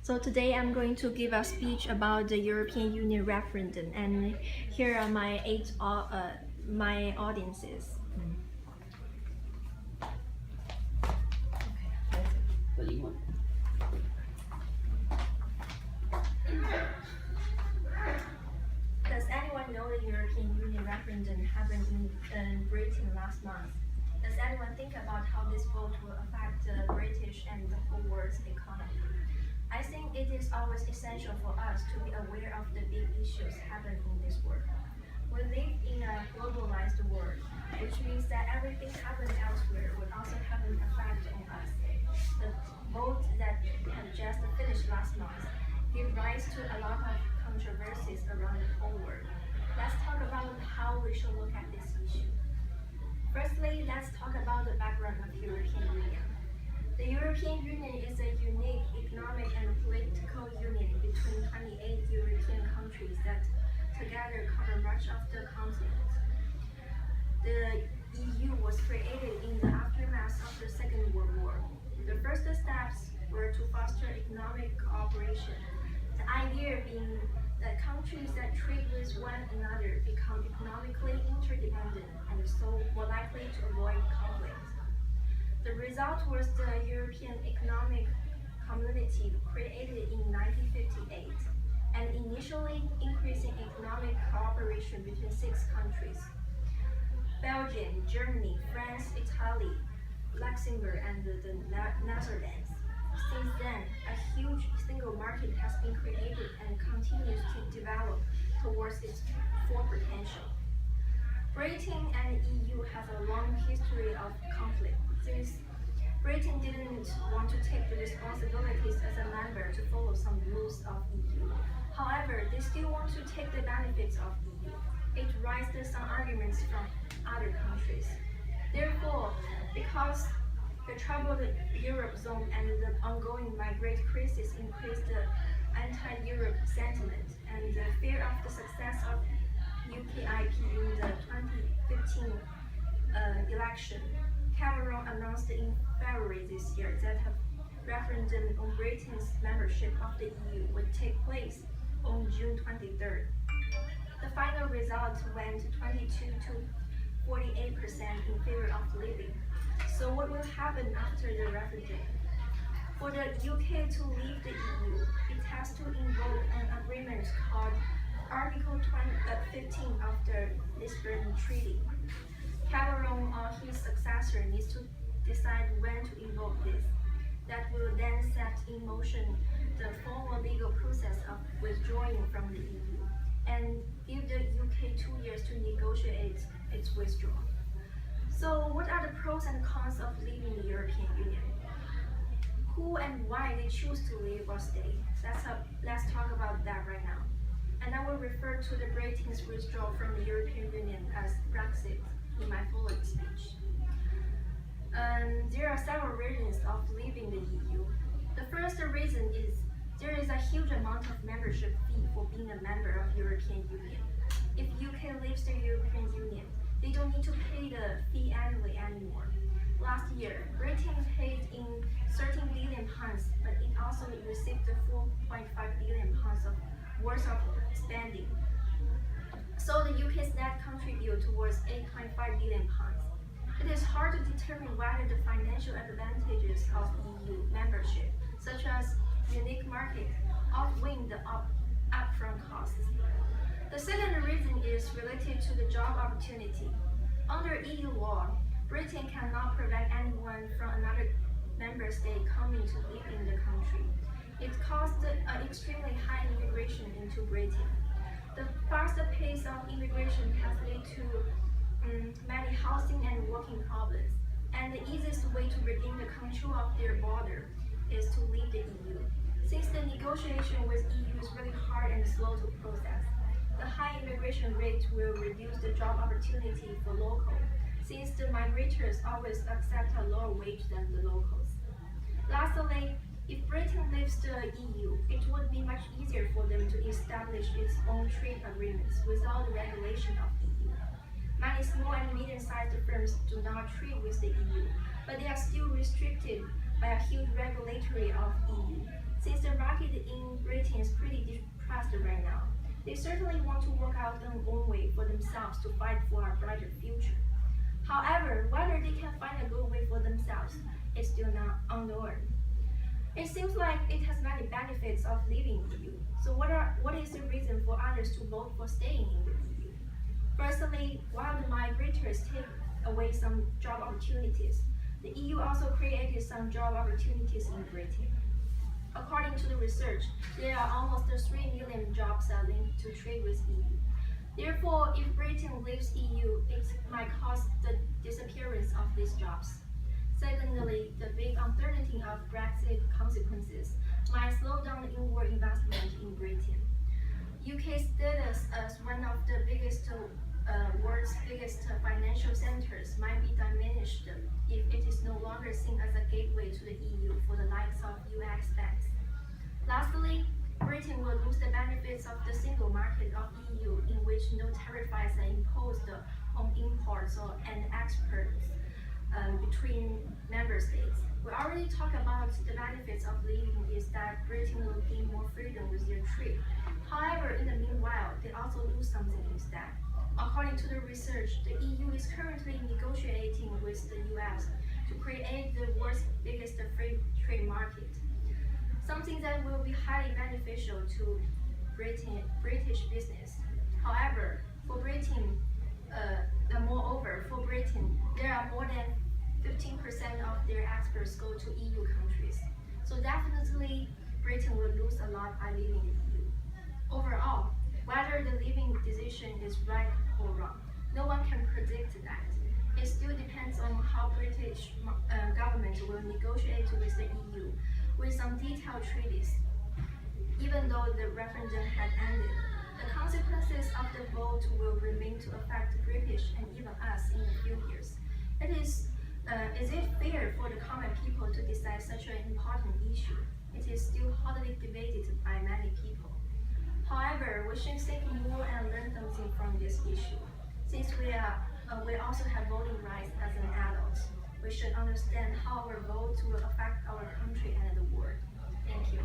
So today I'm going to give a speech about the European Union referendum, and here are my my audiences. What do you want? Does anyone know the European Union referendum happened in Britain last month? Does anyone think about how this vote will affect the British and the whole world's economy? I think it is always essential for us to be aware of the big issues happening in this world. We live in a globalized world, which means that everything happening elsewhere will also have an effect on us. The vote that had just finished last month gave rise to a lot of controversies around the whole world. Let's talk about how we should look at this issue. Firstly, let's talk about the background of European Union. The European Union is a unique economic and political union between 28 European countries that together cover much of the continent. The EU was created in the aftermath of the Second World War. The first steps were to foster economic cooperation, the idea being that countries that trade with one another become economically interdependent and so more likely to avoid conflict. The result was the European Economic Community created in 1958 and initially increasing economic cooperation between 6 countries: Belgium, Germany, France, Italy, Luxembourg, and the Netherlands. Since then, a huge single market has been created and continues to develop towards its full potential. Britain and EU have a long history of conflict, since Britain didn't want to take the responsibilities as a member to follow some rules of EU. However, they still want to take the benefits of EU. It raised some arguments from other countries. Therefore, because the troubled Europe zone and the ongoing migrant crisis increased the anti-Europe sentiment and the fear of the success of UKIP in the 2015 election, Cameron announced in February this year that a referendum on Britain's membership of the EU would take place on June 23rd. The final result went 22 to 48% in favor of leaving. So what will happen after the referendum? For the UK to leave the EU, it has to invoke an agreement called Article 15 of the Lisbon Treaty. Cameron or his successor needs to decide when to invoke this. That will then set in motion the formal legal process of withdrawing from the EU and give the UK 2 years to negotiate its withdrawal. So what are the pros and cons of leaving the European Union? Who and why they choose to leave or stay? Let's talk about that right now. And I will refer to the Britain's withdrawal from the European Union as Brexit in my following speech. There are several reasons of leaving the EU. The first reason is there is a huge amount of membership fee for being a member of European Union. If UK leaves the European Union, they don't need to pay the fee annually anymore. Last year, Britain paid in 13 billion pounds, but it also received the 4.5 billion pounds of worth of spending. So the UK's net contribute towards 8.5 billion pounds. It is hard to determine whether the financial advantages of EU membership, such as unique market, outweigh the upfront costs. The second reason is related to the job opportunity. Under EU law, Britain cannot prevent anyone from another member state coming to live in the country. It caused an extremely high immigration into Britain. The fast pace of immigration has led to many housing and working problems, and the easiest way to regain the control of their border is to leave the EU. Since the negotiation with EU is really hard and slow to process, the high immigration rate will reduce the job opportunity for locals, since the migrators always accept a lower wage than the locals. Lastly, if Britain leaves the EU, it would be much easier for them to establish its own trade agreements without the regulation of EU. Many small and medium-sized firms do not trade with the EU, but they are still restricted by a huge regulatory of EU. Britain is pretty depressed right now. They certainly want to work out an own way for themselves to fight for a brighter future. However, whether they can find a good way for themselves is still not unknown. It seems like it has many benefits of leaving the EU. So what is the reason for others to vote for staying in the EU? Firstly, while the migrators take away some job opportunities, the EU also created some job opportunities in Britain. According to the research, there are almost 3 million jobs linked to trade with EU. Therefore, if Britain leaves EU, it might cause the disappearance of these jobs. Secondly, the big uncertainty of Brexit consequences might slow down inward investment in Britain. UK's status as one of the world's biggest financial centers might be diminished if it is no longer seen as a gateway to the EU for the likes of US banks. Lastly, Britain will lose the benefits of the single market of EU, in which no tariffs are imposed on imports and exports between member states. We already talked about the benefits of leaving is that Britain will gain more freedom with their trade. However, in the meanwhile, they also lose something instead. According to the research, the EU is currently negotiating with the US to create the world's biggest free trade market, something that will be highly beneficial to British business. However, moreover, for Britain, there are more than 15% of their exports go to EU countries. So definitely, Britain will lose a lot by leaving the EU. Overall, whether the leaving decision is right or wrong, no one can predict that. It still depends on how British government will negotiate with the EU with some detailed treaties. Even though the referendum had ended, the consequences of the vote will remain to affect British and even us in a few years. Is it fair for the common people to decide such an important issue? It is still hotly debated by many people. However, we should think more and learn something from this issue. Since we also have voting rights as an adult, we should understand how our vote will affect our country and the world. Thank you.